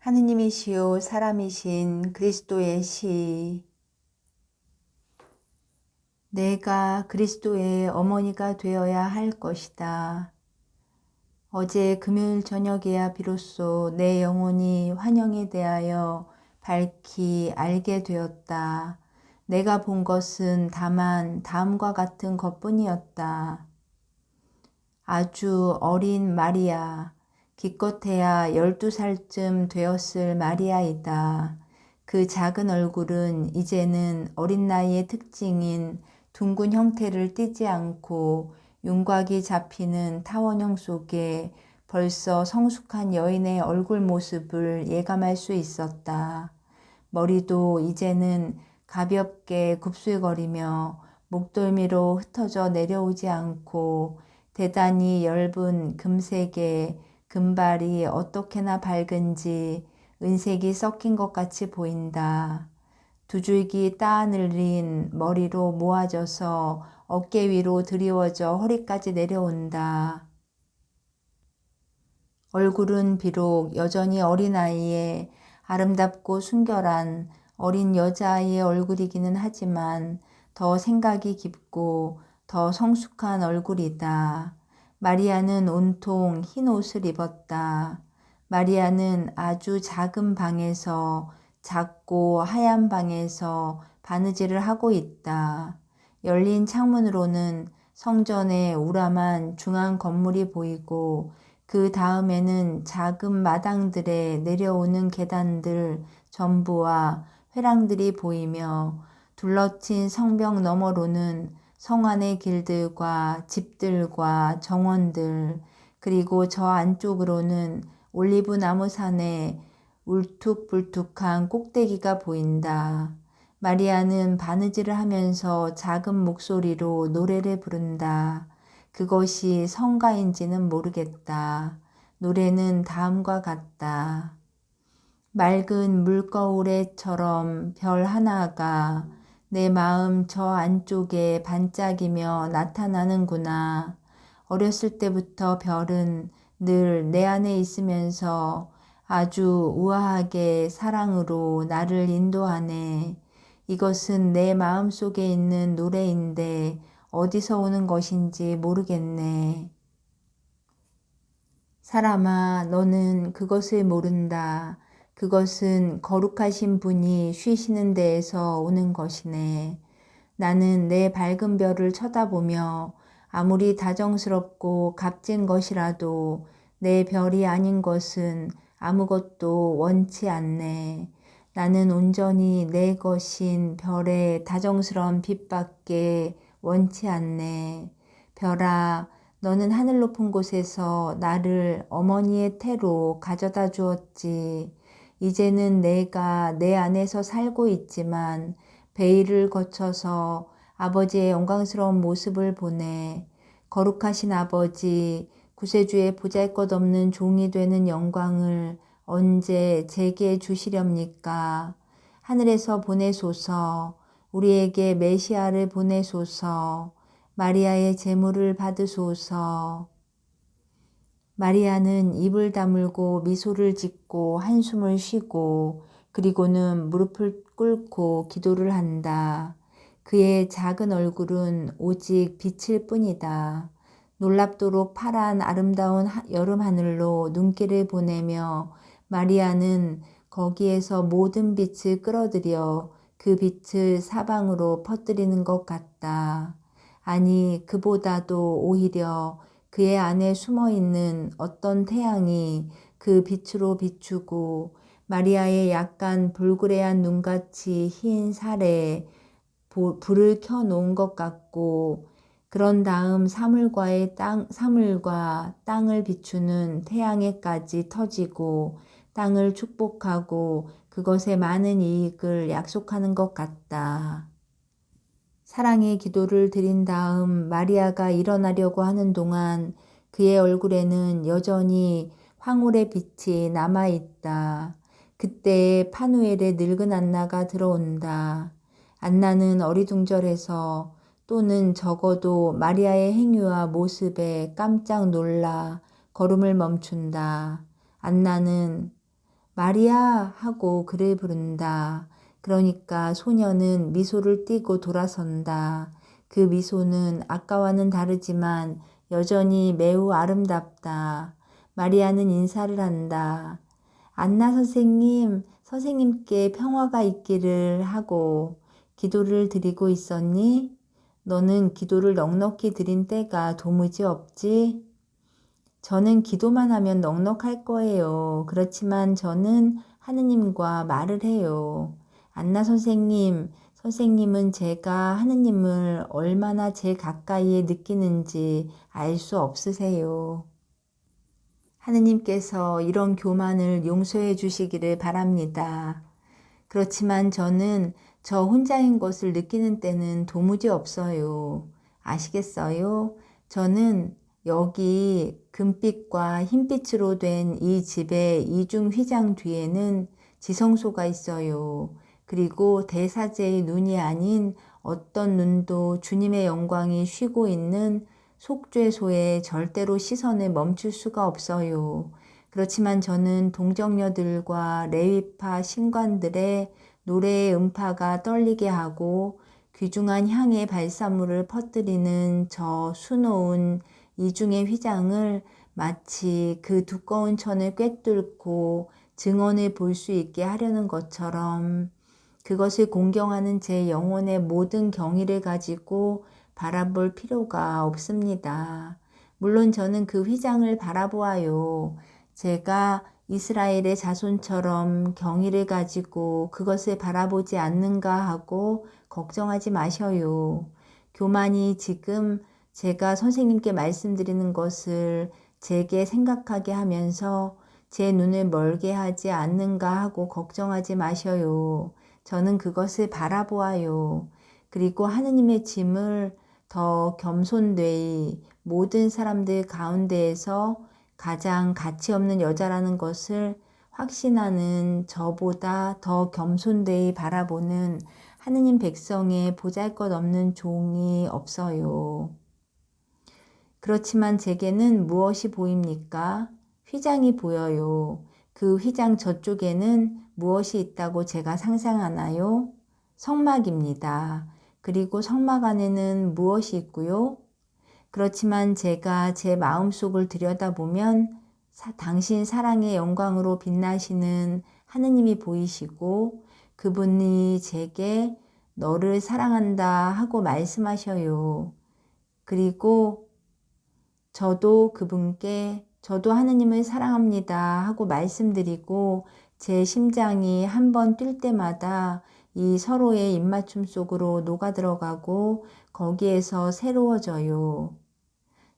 하느님이시요 사람이신 그리스도의 시. 내가 그리스도의 어머니가 되어야 할 것이다. 어제 금요일 저녁에야 비로소 내 영혼이 환영에 대하여 밝히 알게 되었다. 내가 본 것은 다만 다음과 같은 것뿐이었다. 아주 어린 마리아, 기껏해야 12살쯤 되었을 마리아이다. 그 작은 얼굴은 이제는 어린 나이의 특징인 둥근 형태를 띠지 않고 윤곽이 잡히는 타원형 속에 벌써 성숙한 여인의 얼굴 모습을 예감할 수 있었다. 머리도 이제는 가볍게 굽슬거리며 목덜미로 흩어져 내려오지 않고 대단히 엷은 금색의 금발이 어떻게나 밝은지 은색이 섞인 것 같이 보인다. 두 줄기 따늘린 머리로 모아져서 어깨 위로 드리워져 허리까지 내려온다. 얼굴은 비록 여전히 어린아이의 아름답고 순결한 어린 여자아이의 얼굴이기는 하지만 더 생각이 깊고 더 성숙한 얼굴이다. 마리아는 온통 흰 옷을 입었다. 마리아는 아주 작은 방에서, 작고 하얀 방에서 바느질을 하고 있다. 열린 창문으로는 성전의 우람한 중앙 건물이 보이고 그 다음에는 작은 마당들에 내려오는 계단들 전부와 회랑들이 보이며 둘러친 성벽 너머로는 성 안의 길들과 집들과 정원들, 그리고 저 안쪽으로는 올리브 나무 산의 울퉁불퉁한 꼭대기가 보인다. 마리아는 바느질을 하면서 작은 목소리로 노래를 부른다. 그것이 성가인지는 모르겠다. 노래는 다음과 같다. 맑은 물거울에처럼 별 하나가 내 마음 저 안쪽에 반짝이며 나타나는구나. 어렸을 때부터 별은 늘 내 안에 있으면서 아주 우아하게 사랑으로 나를 인도하네. 이것은 내 마음 속에 있는 노래인데 어디서 오는 것인지 모르겠네. 사람아, 너는 그것을 모른다. 그것은 거룩하신 분이 쉬시는 데에서 오는 것이네. 나는 내 밝은 별을 쳐다보며 아무리 다정스럽고 값진 것이라도 내 별이 아닌 것은 아무것도 원치 않네. 나는 온전히 내 것인 별의 다정스러운 빛밖에 원치 않네. 별아, 너는 하늘 높은 곳에서 나를 어머니의 태로 가져다 주었지. 이제는 내가 내 안에서 살고 있지만 베일을 거쳐서 아버지의 영광스러운 모습을 보내. 거룩하신 아버지, 구세주의 보잘것없는 종이 되는 영광을 언제 제게 주시렵니까? 하늘에서 보내소서. 우리에게 메시아를 보내소서. 마리아의 제물을 받으소서. 마리아는 입을 다물고 미소를 짓고 한숨을 쉬고 그리고는 무릎을 꿇고 기도를 한다. 그의 작은 얼굴은 오직 빛일 뿐이다. 놀랍도록 파란 아름다운 여름 하늘로 눈길을 보내며 마리아는 거기에서 모든 빛을 끌어들여 그 빛을 사방으로 퍼뜨리는 것 같다. 아니, 그보다도 오히려 그의 안에 숨어 있는 어떤 태양이 그 빛으로 비추고 마리아의 약간 불그레한 눈같이 흰 살에 불을 켜 놓은 것 같고, 그런 다음 사물과 땅을 비추는 태양에까지 터지고 땅을 축복하고 그것에 많은 이익을 약속하는 것 같다. 사랑의 기도를 드린 다음 마리아가 일어나려고 하는 동안 그의 얼굴에는 여전히 황홀의 빛이 남아있다. 그때 파누엘의 늙은 안나가 들어온다. 안나는 어리둥절해서 또는 적어도 마리아의 행위와 모습에 깜짝 놀라 걸음을 멈춘다. 안나는 마리아 하고 그를 부른다. 그러니까 소녀는 미소를 띠고 돌아선다. 그 미소는 아까와는 다르지만 여전히 매우 아름답다. 마리아는 인사를 한다. 안나 선생님, 선생님께 평화가 있기를 하고 기도를 드리고 있었니? 너는 기도를 넉넉히 드린 때가 도무지 없지? 저는 기도만 하면 넉넉할 거예요. 그렇지만 저는 하느님과 말을 해요. 안나 선생님, 선생님은 제가 하느님을 얼마나 제 가까이에 느끼는지 알 수 없으세요. 하느님께서 이런 교만을 용서해 주시기를 바랍니다. 그렇지만 저는 저 혼자인 것을 느끼는 때는 도무지 없어요. 아시겠어요? 저는 여기 금빛과 흰빛으로 된 이 집의 이중 휘장 뒤에는 지성소가 있어요. 그리고 대사제의 눈이 아닌 어떤 눈도 주님의 영광이 쉬고 있는 속죄소에 절대로 시선을 멈출 수가 없어요. 그렇지만 저는 동정녀들과 레위파 신관들의 노래의 음파가 떨리게 하고 귀중한 향의 발사물을 퍼뜨리는 저 수놓은 이중의 휘장을 마치 그 두꺼운 천을 꿰뚫고 증언을 볼 수 있게 하려는 것처럼 그것을 공경하는 제 영혼의 모든 경의를 가지고 바라볼 필요가 없습니다. 물론 저는 그 휘장을 바라보아요. 제가 이스라엘의 자손처럼 경의를 가지고 그것을 바라보지 않는가 하고 걱정하지 마셔요. 교만이 지금 제가 선생님께 말씀드리는 것을 제게 생각하게 하면서 제 눈을 멀게 하지 않는가 하고 걱정하지 마셔요. 저는 그것을 바라보아요. 그리고 하느님의 짐을 더 겸손되이 모든 사람들 가운데에서 가장 가치 없는 여자라는 것을 확신하는 저보다 더 겸손되이 바라보는 하느님 백성의 보잘것없는 종이 없어요. 그렇지만 제게는 무엇이 보입니까? 휘장이 보여요. 그 휘장 저쪽에는 무엇이 있다고 제가 상상하나요? 성막입니다. 그리고 성막 안에는 무엇이 있고요? 그렇지만 제가 제 마음속을 들여다보면 당신 사랑의 영광으로 빛나시는 하느님이 보이시고 그분이 제게 너를 사랑한다 하고 말씀하셔요. 그리고 저도 그분께 저도 하느님을 사랑합니다 하고 말씀드리고 제 심장이 한 번 뛸 때마다 이 서로의 입맞춤 속으로 녹아들어가고 거기에서 새로워져요.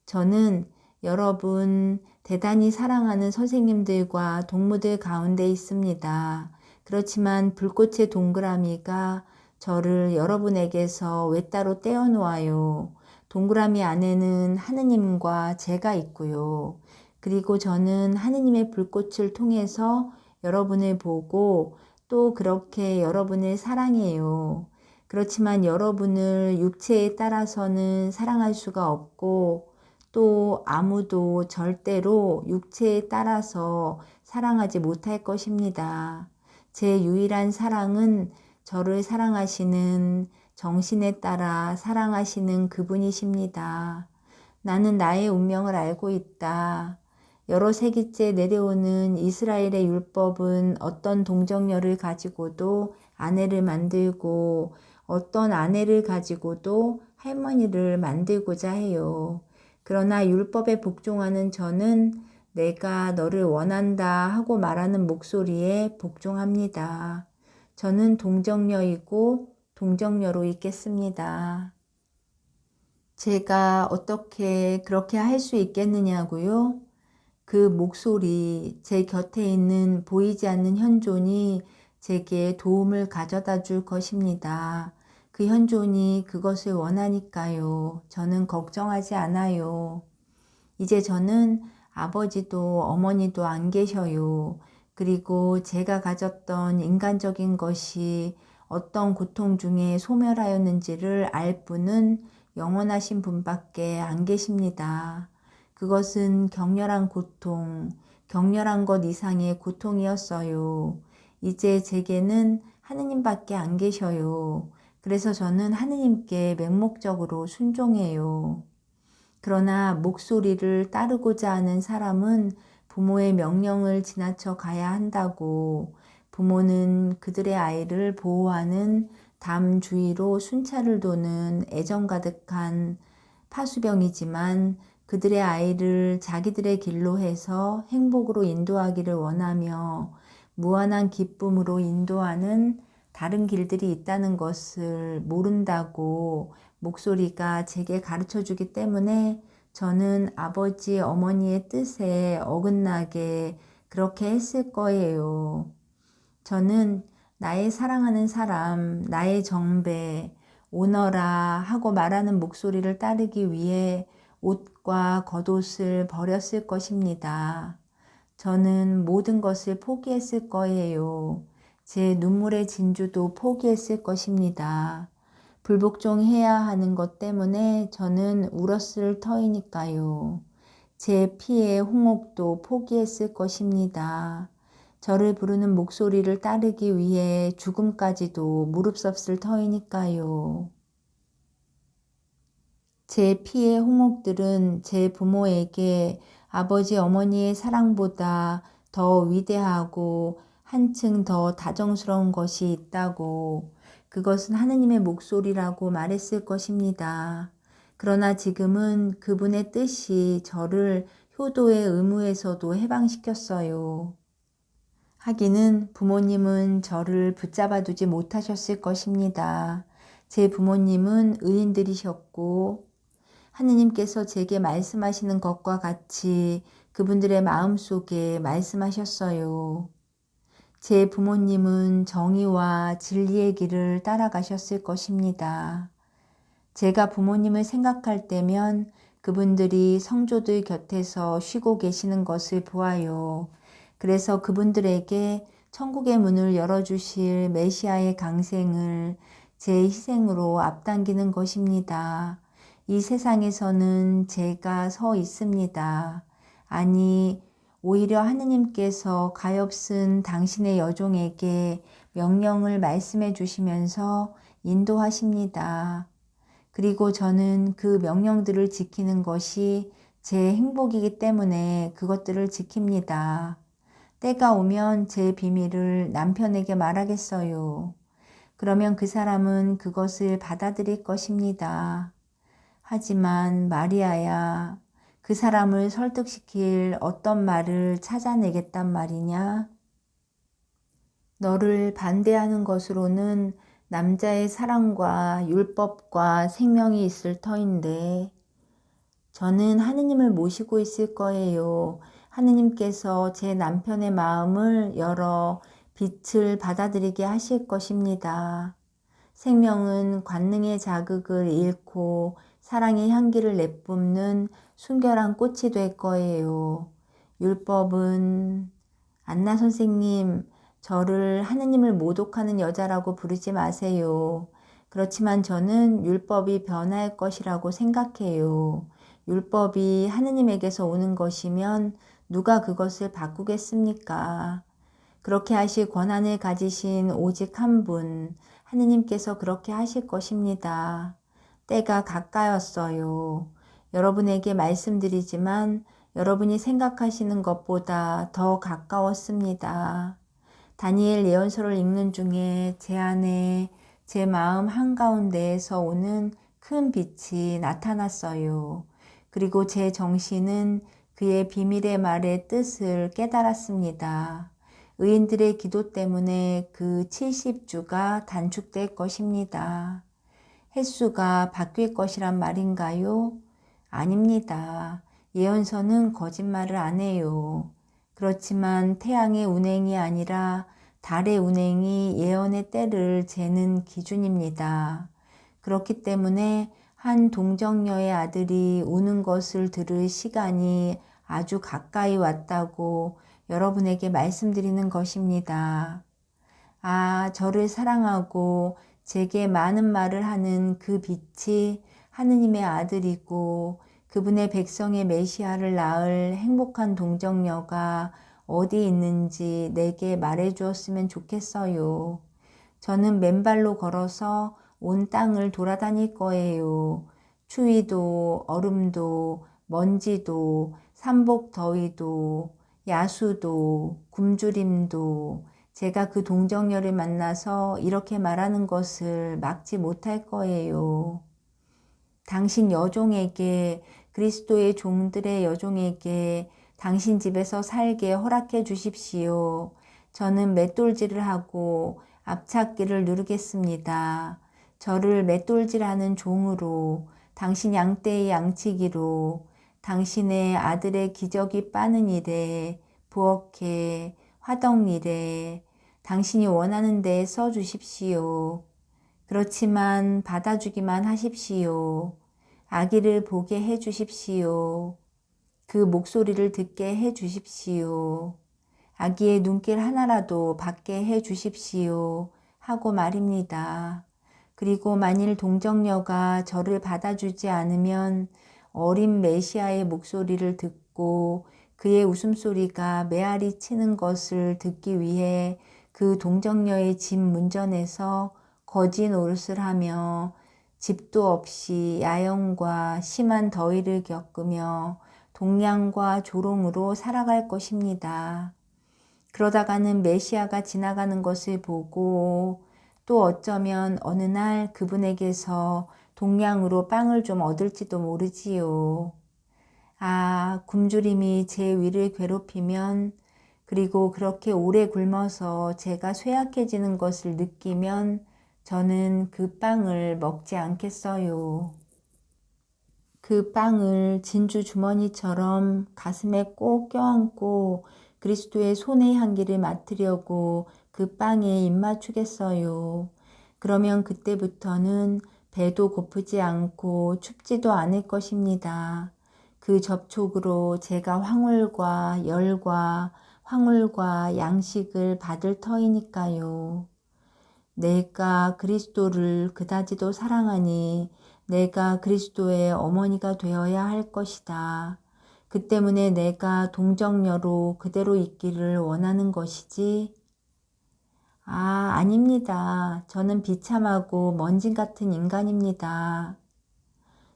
저는 여러분 대단히 사랑하는 선생님들과 동무들 가운데 있습니다. 그렇지만 불꽃의 동그라미가 저를 여러분에게서 외따로 떼어놓아요. 동그라미 안에는 하느님과 제가 있고요. 그리고 저는 하느님의 불꽃을 통해서 여러분을 보고 또 그렇게 여러분을 사랑해요. 그렇지만 여러분을 육체에 따라서는 사랑할 수가 없고 또 아무도 절대로 육체에 따라서 사랑하지 못할 것입니다. 제 유일한 사랑은 저를 사랑하시는 정신에 따라 사랑하시는 그분이십니다. 나는 나의 운명을 알고 있다. 여러 세기째 내려오는 이스라엘의 율법은 어떤 동정녀를 가지고도 아내를 만들고 어떤 아내를 가지고도 할머니를 만들고자 해요. 그러나 율법에 복종하는 저는 내가 너를 원한다 하고 말하는 목소리에 복종합니다. 저는 동정녀이고 동정녀로 있겠습니다. 제가 어떻게 그렇게 할 수 있겠느냐고요? 그 목소리, 제 곁에 있는 보이지 않는 현존이 제게 도움을 가져다 줄 것입니다. 그 현존이 그것을 원하니까요. 저는 걱정하지 않아요. 이제 저는 아버지도 어머니도 안 계셔요. 그리고 제가 가졌던 인간적인 것이 어떤 고통 중에 소멸하였는지를 알 분은 영원하신 분밖에 안 계십니다. 그것은 격렬한 고통, 격렬한 것 이상의 고통이었어요. 이제 제게는 하느님밖에 안 계셔요. 그래서 저는 하느님께 맹목적으로 순종해요. 그러나 목소리를 따르고자 하는 사람은 부모의 명령을 지나쳐 가야 한다고, 부모는 그들의 아이를 보호하는 담 주위로 순찰을 도는 애정 가득한 파수병이지만 그들의 아이를 자기들의 길로 해서 행복으로 인도하기를 원하며 무한한 기쁨으로 인도하는 다른 길들이 있다는 것을 모른다고 목소리가 제게 가르쳐 주기 때문에 저는 아버지, 어머니의 뜻에 어긋나게 그렇게 했을 거예요. 저는 나의 사랑하는 사람, 나의 정배, 오너라 하고 말하는 목소리를 따르기 위해 옷과 겉옷을 버렸을 것입니다. 저는 모든 것을 포기했을 거예요. 제 눈물의 진주도 포기했을 것입니다. 불복종해야 하는 것 때문에 저는 울었을 터이니까요. 제 피의 홍옥도 포기했을 것입니다. 저를 부르는 목소리를 따르기 위해 죽음까지도 무릅썼을 터이니까요. 제 피의 홍옥들은 제 부모에게 아버지 어머니의 사랑보다 더 위대하고 한층 더 다정스러운 것이 있다고, 그것은 하느님의 목소리라고 말했을 것입니다. 그러나 지금은 그분의 뜻이 저를 효도의 의무에서도 해방시켰어요. 하기는 부모님은 저를 붙잡아 두지 못하셨을 것입니다. 제 부모님은 의인들이셨고 하느님께서 제게 말씀하시는 것과 같이 그분들의 마음속에 말씀하셨어요. 제 부모님은 정의와 진리의 길을 따라가셨을 것입니다. 제가 부모님을 생각할 때면 그분들이 성조들 곁에서 쉬고 계시는 것을 보아요. 그래서 그분들에게 천국의 문을 열어주실 메시아의 강생을 제 희생으로 앞당기는 것입니다. 이 세상에서는 제가 서 있습니다. 아니, 오히려 하느님께서 가엾은 당신의 여종에게 명령을 말씀해 주시면서 인도하십니다. 그리고 저는 그 명령들을 지키는 것이 제 행복이기 때문에 그것들을 지킵니다. 때가 오면 제 비밀을 남편에게 말하겠어요. 그러면 그 사람은 그것을 받아들일 것입니다. 하지만 마리아야, 그 사람을 설득시킬 어떤 말을 찾아내겠단 말이냐? 너를 반대하는 것으로는 남자의 사랑과 율법과 생명이 있을 터인데, 저는 하느님을 모시고 있을 거예요. 하느님께서 제 남편의 마음을 열어 빛을 받아들이게 하실 것입니다. 생명은 관능의 자극을 잃고 사랑의 향기를 내뿜는 순결한 꽃이 될 거예요. 율법은 안나 선생님, 저를 하느님을 모독하는 여자라고 부르지 마세요. 그렇지만 저는 율법이 변할 것이라고 생각해요. 율법이 하느님에게서 오는 것이면 누가 그것을 바꾸겠습니까? 그렇게 하실 권한을 가지신 오직 한 분, 하느님께서 그렇게 하실 것입니다. 때가 가까웠어요. 여러분에게 말씀드리지만 여러분이 생각하시는 것보다 더 가까웠습니다. 다니엘 예언서를 읽는 중에 제 안에 제 마음 한가운데에서 오는 큰 빛이 나타났어요. 그리고 제 정신은 그의 비밀의 말의 뜻을 깨달았습니다. 의인들의 기도 때문에 그 70주가 단축될 것입니다. 횟수가 바뀔 것이란 말인가요? 아닙니다. 예언서는 거짓말을 안 해요. 그렇지만 태양의 운행이 아니라 달의 운행이 예언의 때를 재는 기준입니다. 그렇기 때문에 한 동정녀의 아들이 우는 것을 들을 시간이 아주 가까이 왔다고 여러분에게 말씀드리는 것입니다. 아, 저를 사랑하고 제게 많은 말을 하는 그 빛이 하느님의 아들이고 그분의 백성의 메시아를 낳을 행복한 동정녀가 어디 있는지 내게 말해 주었으면 좋겠어요. 저는 맨발로 걸어서 온 땅을 돌아다닐 거예요. 추위도, 얼음도, 먼지도, 삼복 더위도, 야수도, 굶주림도, 제가 그 동정녀를 만나서 이렇게 말하는 것을 막지 못할 거예요. 당신 여종에게, 그리스도의 종들의 여종에게 당신 집에서 살게 허락해 주십시오. 저는 맷돌질을 하고 앞찾기를 누르겠습니다. 저를 맷돌질하는 종으로, 당신 양떼의 양치기로, 당신의 아들의 기저귀 빠는 일에, 부엌에, 화덕일에 당신이 원하는 데에 써 주십시오. 그렇지만 받아주기만 하십시오. 아기를 보게 해 주십시오. 그 목소리를 듣게 해 주십시오. 아기의 눈길 하나라도 받게 해 주십시오. 하고 말입니다. 그리고 만일 동정녀가 저를 받아주지 않으면 어린 메시아의 목소리를 듣고 그의 웃음소리가 메아리 치는 것을 듣기 위해 그 동정녀의 집 문전에서 거지 노릇을 하며 집도 없이 야영과 심한 더위를 겪으며 동량과 조롱으로 살아갈 것입니다. 그러다가는 메시아가 지나가는 것을 보고 또 어쩌면 어느 날 그분에게서 동량으로 빵을 좀 얻을지도 모르지요. 아, 굶주림이 제 위를 괴롭히면, 그리고 그렇게 오래 굶어서 제가 쇠약해지는 것을 느끼면 저는 그 빵을 먹지 않겠어요. 그 빵을 진주 주머니처럼 가슴에 꼭 껴안고 그리스도의 손의 향기를 맡으려고 그 빵에 입 맞추겠어요. 그러면 그때부터는 배도 고프지 않고 춥지도 않을 것입니다. 그 접촉으로 제가 황홀과 열과 황홀과 양식을 받을 터이니까요. 내가 그리스도를 그다지도 사랑하니 내가 그리스도의 어머니가 되어야 할 것이다. 그 때문에 내가 동정녀로 그대로 있기를 원하는 것이지. 아, 아닙니다. 저는 비참하고 먼지 같은 인간입니다.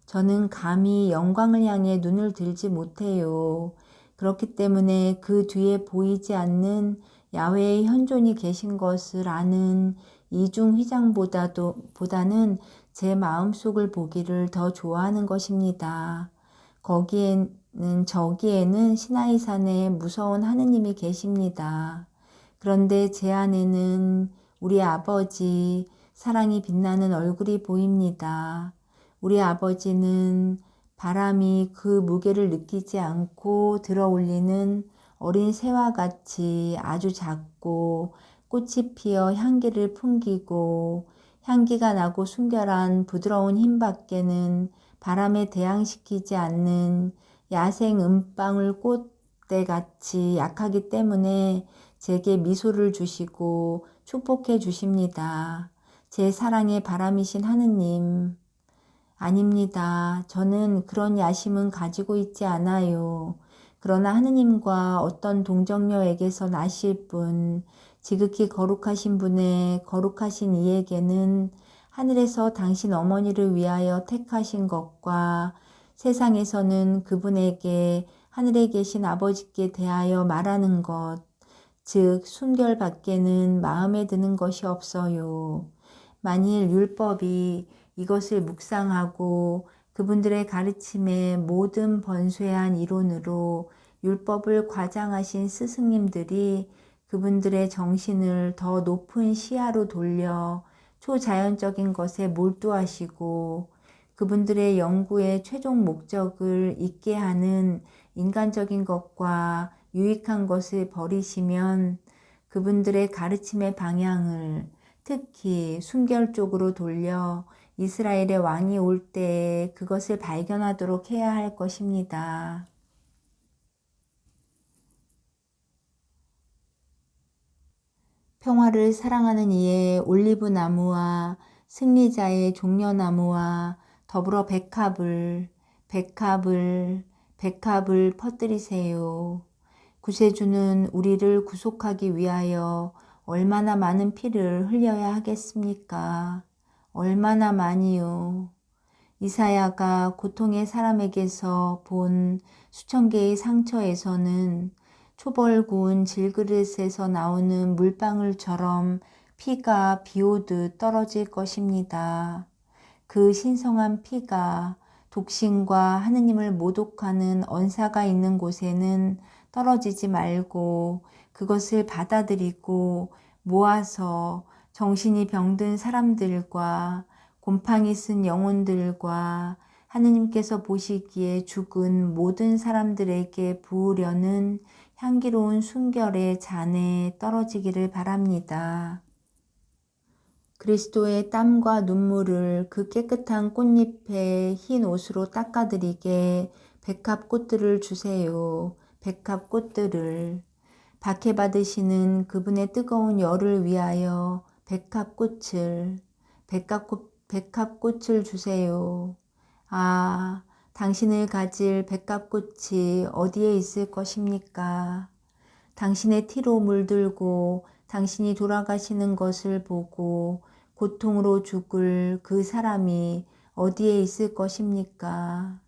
저는 감히 영광을 향해 눈을 들지 못해요. 그렇기 때문에 그 뒤에 보이지 않는 야훼의 현존이 계신 것을 아는 이중휘장보다는 제 마음속을 보기를 더 좋아하는 것입니다. 저기에는 시나이산에 무서운 하느님이 계십니다. 그런데 제 안에는 우리 아버지 사랑이 빛나는 얼굴이 보입니다. 우리 아버지는 바람이 그 무게를 느끼지 않고 들어올리는 어린 새와 같이 아주 작고 꽃이 피어 향기를 풍기고 향기가 나고 순결한 부드러운 힘밖에는 바람에 대항시키지 않는 야생 은방울 꽃대같이 약하기 때문에 제게 미소를 주시고 축복해 주십니다. 제 사랑의 바람이신 하느님. 아닙니다. 저는 그런 야심은 가지고 있지 않아요. 그러나 하느님과 어떤 동정녀에게서 나실 분, 지극히 거룩하신 분의 거룩하신 이에게는 하늘에서 당신 어머니를 위하여 택하신 것과 세상에서는 그분에게 하늘에 계신 아버지께 대하여 말하는 것, 즉 순결 밖에는 마음에 드는 것이 없어요. 만일 율법이 이것을 묵상하고 그분들의 가르침에 모든 번뇌한 이론으로 율법을 과장하신 스승님들이 그분들의 정신을 더 높은 시야로 돌려 초자연적인 것에 몰두하시고 그분들의 연구의 최종 목적을 잊게 하는 인간적인 것과 유익한 것을 버리시면 그분들의 가르침의 방향을 특히 순결 쪽으로 돌려 이스라엘의 왕이 올 때에 그것을 발견하도록 해야 할 것입니다. 평화를 사랑하는 이의 올리브 나무와 승리자의 종려나무와 더불어 백합을 백합을 퍼뜨리세요. 구세주는 우리를 구속하기 위하여 얼마나 많은 피를 흘려야 하겠습니까? 얼마나 많이요. 이사야가 고통의 사람에게서 본 수천 개의 상처에서는 초벌 구운 질그릇에서 나오는 물방울처럼 피가 비오듯 떨어질 것입니다. 그 신성한 피가 독신과 하느님을 모독하는 언사가 있는 곳에는 떨어지지 말고 그것을 받아들이고 모아서 정신이 병든 사람들과 곰팡이 쓴 영혼들과 하느님께서 보시기에 죽은 모든 사람들에게 부으려는 향기로운 순결의 잔에 떨어지기를 바랍니다. 그리스도의 땀과 눈물을 그 깨끗한 꽃잎에 흰 옷으로 닦아드리게 백합꽃들을 주세요. 백합꽃들을. 박해받으시는 그분의 뜨거운 열을 위하여 백합꽃을 주세요. 아, 당신을 가질 백합꽃이 어디에 있을 것입니까? 당신의 티로 물들고 당신이 돌아가시는 것을 보고 고통으로 죽을 그 사람이 어디에 있을 것입니까?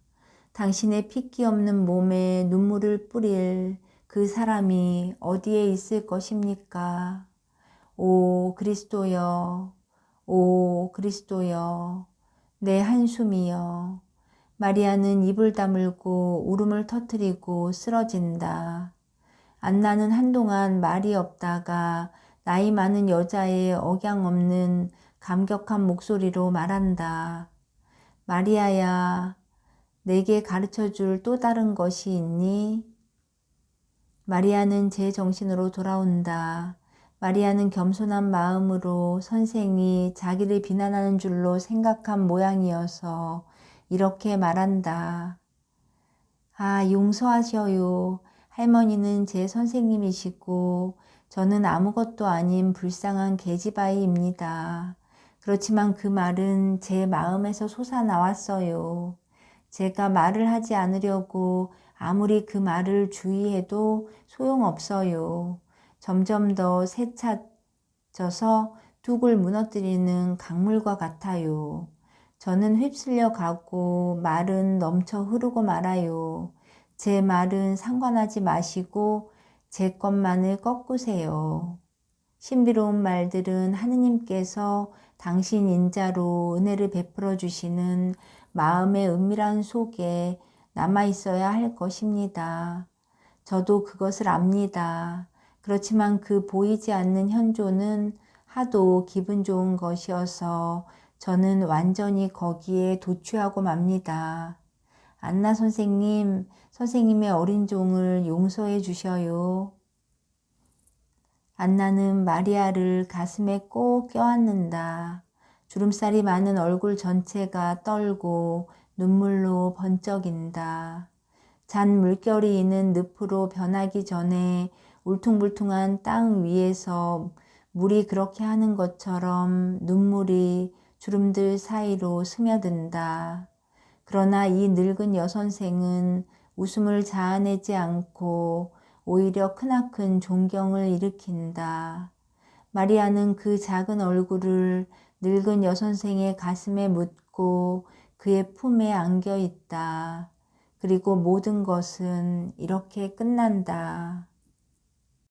당신의 핏기 없는 몸에 눈물을 뿌릴 그 사람이 어디에 있을 것입니까? 오 그리스도여, 오 그리스도여, 내 한숨이여. 마리아는 입을 다물고 울음을 터뜨리고 쓰러진다. 안나는 한동안 말이 없다가 나이 많은 여자의 억양 없는 감격한 목소리로 말한다. 마리아야, 내게 가르쳐줄 또 다른 것이 있니? 마리아는 제 정신으로 돌아온다. 마리아는 겸손한 마음으로 선생이 자기를 비난하는 줄로 생각한 모양이어서 이렇게 말한다. 아, 용서하셔요. 할머니는 제 선생님이시고 저는 아무것도 아닌 불쌍한 계집아이입니다. 그렇지만 그 말은 제 마음에서 솟아나왔어요. 제가 말을 하지 않으려고 아무리 그 말을 주의해도 소용없어요. 점점 더 세차져서 뚝을 무너뜨리는 강물과 같아요. 저는 휩쓸려 가고 말은 넘쳐 흐르고 말아요. 제 말은 상관하지 마시고 제 것만을 꺾으세요. 신비로운 말들은 하느님께서 당신 인자로 은혜를 베풀어 주시는 마음의 은밀한 속에 남아있어야 할 것입니다. 저도 그것을 압니다. 그렇지만 그 보이지 않는 현존은 하도 기분 좋은 것이어서 저는 완전히 거기에 도취하고 맙니다. 안나 선생님, 선생님의 어린 종을 용서해 주셔요. 안나는 마리아를 가슴에 꼭 껴안는다. 주름살이 많은 얼굴 전체가 떨고 눈물로 번쩍인다. 잔 물결이 있는 늪으로 변하기 전에 울퉁불퉁한 땅 위에서 물이 그렇게 하는 것처럼 눈물이 주름들 사이로 스며든다. 그러나 이 늙은 여선생은 웃음을 자아내지 않고 오히려 크나큰 존경을 일으킨다. 마리아는 그 작은 얼굴을 늙은 여선생의 가슴에 묻고 그의 품에 안겨 있다. 그리고 모든 것은 이렇게 끝난다.